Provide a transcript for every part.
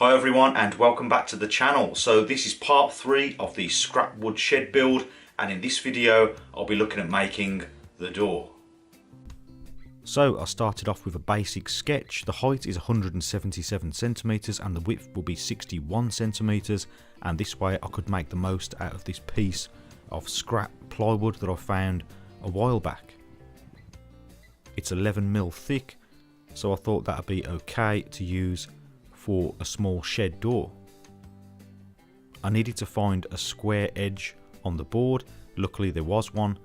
Hi everyone and welcome back to the channel. So this is part 3 of the scrap wood shed build, and in this video I'll be looking at making the door. So I started off with a basic sketch. The height is 177 centimeters and the width will be 61 centimeters, and this way I could make the most out of this piece of scrap plywood that I found a while back. It's 11mm thick, so I thought that would be okay to use for a small shed door. I needed to find a square edge on the board. Luckily there was one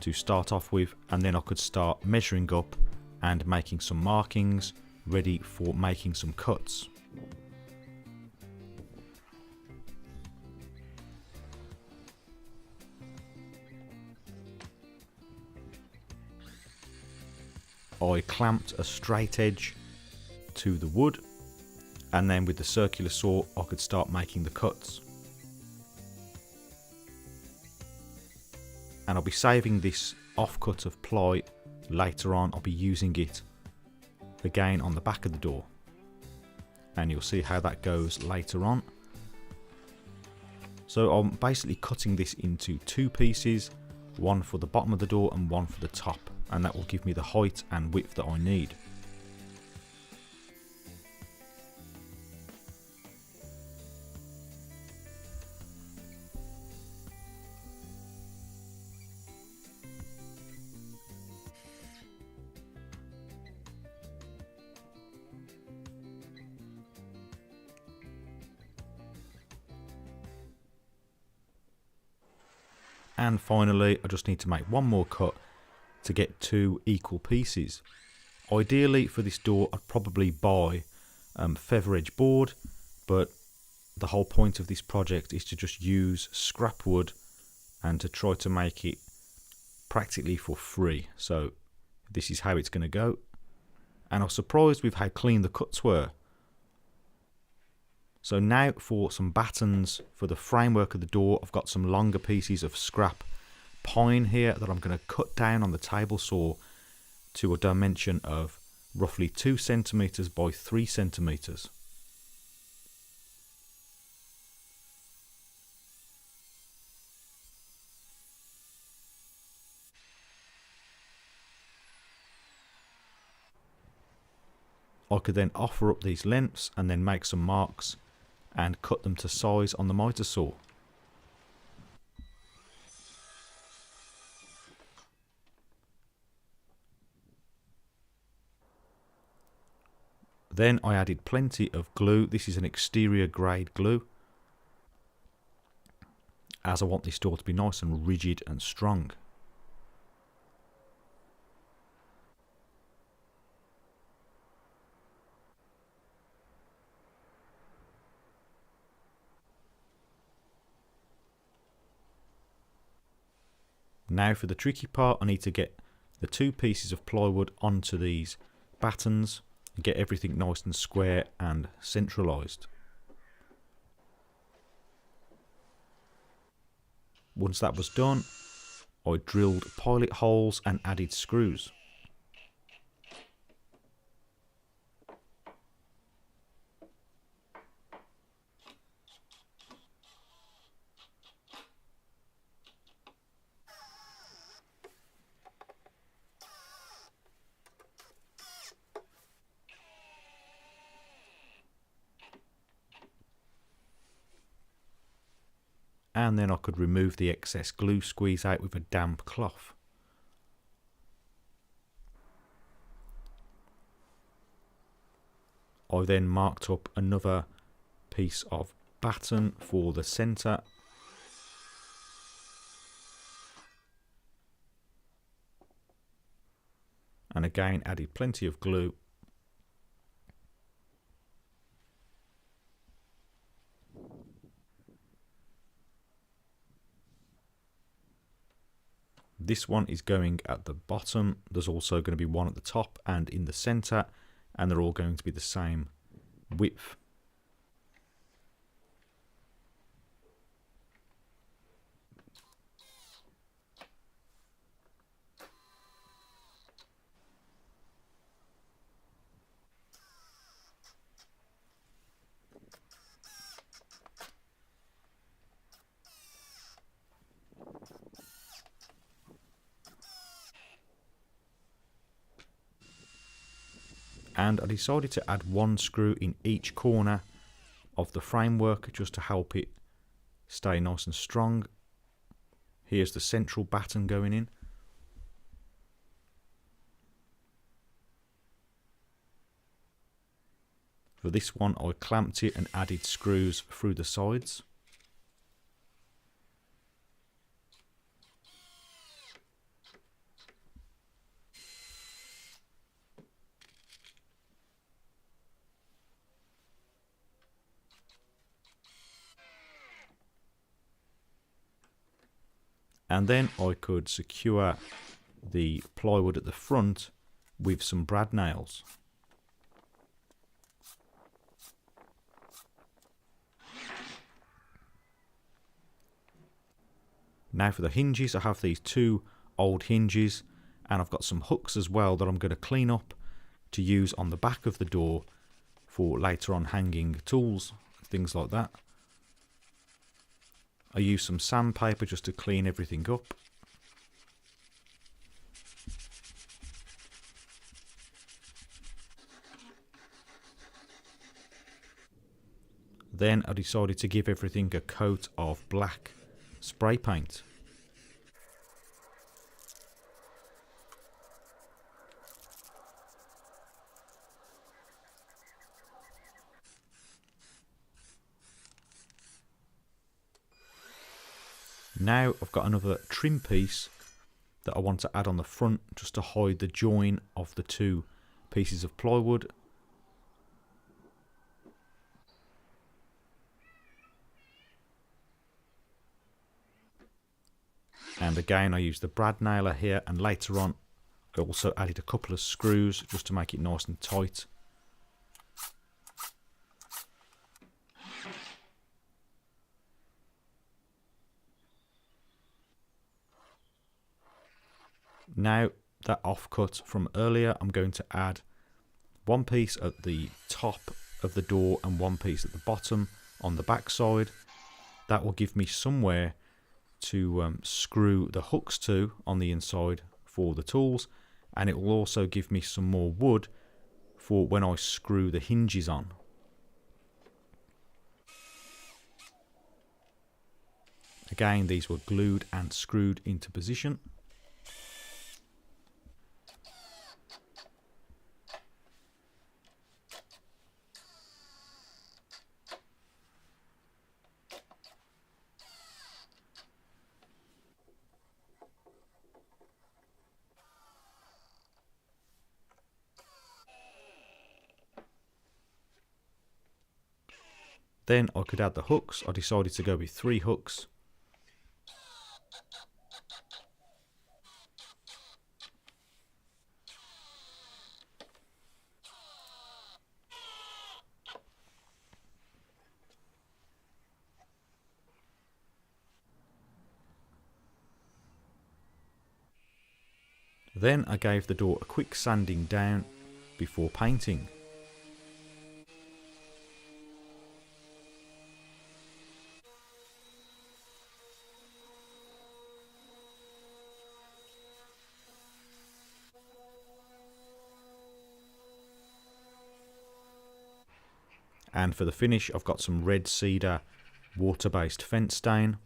to start off with, and then I could start measuring up and making some markings ready for making some cuts. I clamped a straight edge to the wood, and then with the circular saw I could start making the cuts. And I'll be saving this offcut of ply later on. I'll be using it again on the back of the door, and you'll see how that goes later on. So I'm basically cutting this into two pieces, one for the bottom of the door and one for the top, and that will give me the height and width that I need. And finally I just need to make one more cut to get two equal pieces. Ideally for this door I'd probably buy feather edge board, but the whole point of this project is to just use scrap wood and to try to make it practically for free. So this is how it's going to go, and I was surprised with how clean the cuts were. So now for some battens for the framework of the door. I've got some longer pieces of scrap pine here that I'm going to cut down on the table saw to a dimension of roughly 2 centimeters by 3 centimeters. I could then offer up these lengths and then make some marks and cut them to size on the miter saw. Then I added plenty of glue. This is an exterior grade glue, as I want this door to be nice and rigid and strong. Now for the tricky part, I need to get the two pieces of plywood onto these battens and get everything nice and square and centralised. Once that was done, I drilled pilot holes and added screws. And then I could remove the excess glue, squeeze out with a damp cloth. I then marked up another piece of batten for the centre, and again added plenty of glue. This one is going at the bottom. There's also going to be one at the top and in the centre, and they're all going to be the same width. And I decided to add one screw in each corner of the framework just to help it stay nice and strong. Here's the central batten going in. For this one I clamped it and added screws through the sides. And then I could secure the plywood at the front with some brad nails. Now for the hinges, I have these two old hinges, and I've got some hooks as well that I'm going to clean up to use on the back of the door for later on hanging tools, things like that. I use some sandpaper just to clean everything up. Then I decided to give everything a coat of black spray paint. Now I've got another trim piece that I want to add on the front just to hide the join of the two pieces of plywood. And again I used the brad nailer here, and later on I also added a couple of screws just to make it nice and tight. Now that offcut from earlier, I'm going to add one piece at the top of the door and one piece at the bottom on the back side. That will give me somewhere to screw the hooks to on the inside for the tools, and it will also give me some more wood for when I screw the hinges on. Again, these were glued and screwed into position. Then I could add the hooks. I decided to go with 3 hooks. Then I gave the door a quick sanding down before painting. And for the finish, I've got some red cedar water-based fence stain.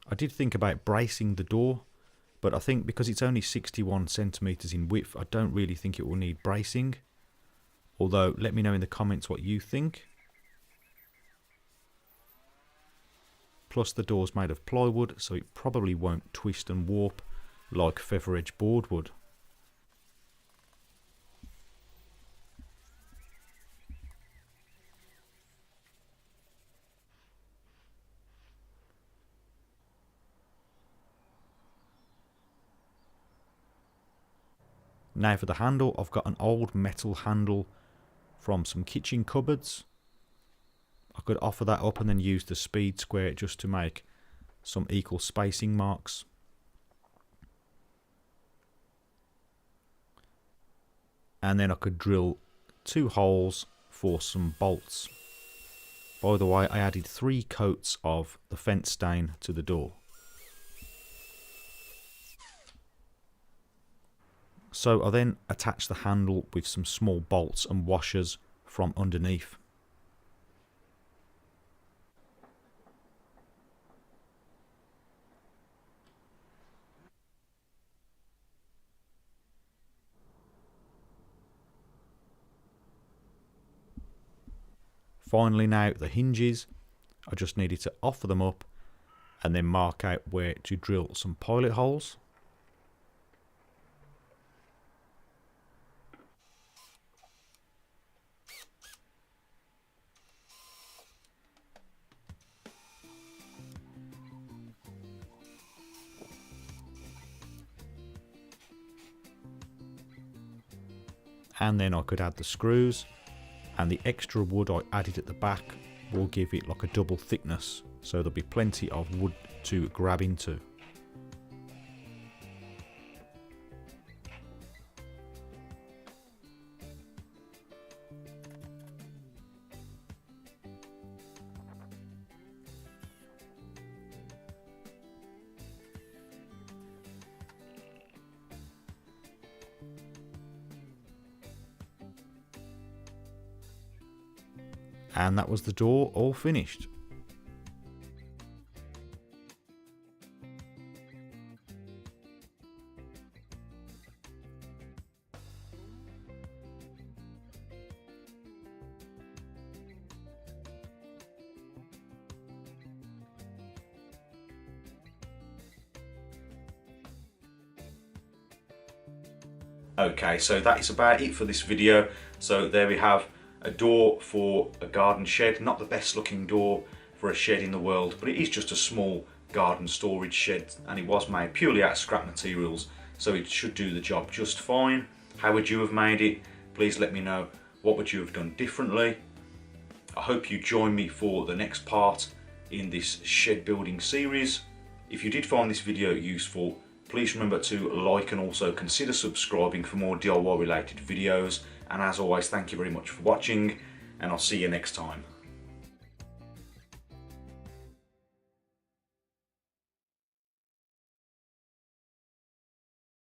I did think about bracing the door, but I think because it's only 61 centimeters in width, I don't really think it will need bracing. Although, let me know in the comments what you think. Plus the door's made of plywood, so it probably won't twist and warp like feather edge board would. Now for the handle, I've got an old metal handle from some kitchen cupboards. I could offer that up and then use the speed square just to make some equal spacing marks. And then I could drill 2 holes for some bolts. By the way, I added 3 coats of the fence stain to the door. So I then attached the handle with some small bolts and washers from underneath. Finally now the hinges, I just needed to offer them up and then mark out where to drill some pilot holes. And then I could add the screws, and the extra wood I added at the back will give it like a double thickness, so there'll be plenty of wood to grab into. And that was the door all finished. Okay, so that is about it for this video. So there we have a door for a garden shed. Not the best looking door for a shed in the world, but it is just a small garden storage shed, and it was made purely out of scrap materials, so it should do the job just fine. How would you have made it? Please let me know. What would you have done differently? I hope you join me for the next part in this shed building series. If you did find this video useful, please remember to like and also consider subscribing for more DIY related videos. And as always, thank you very much for watching, and I'll see you next time.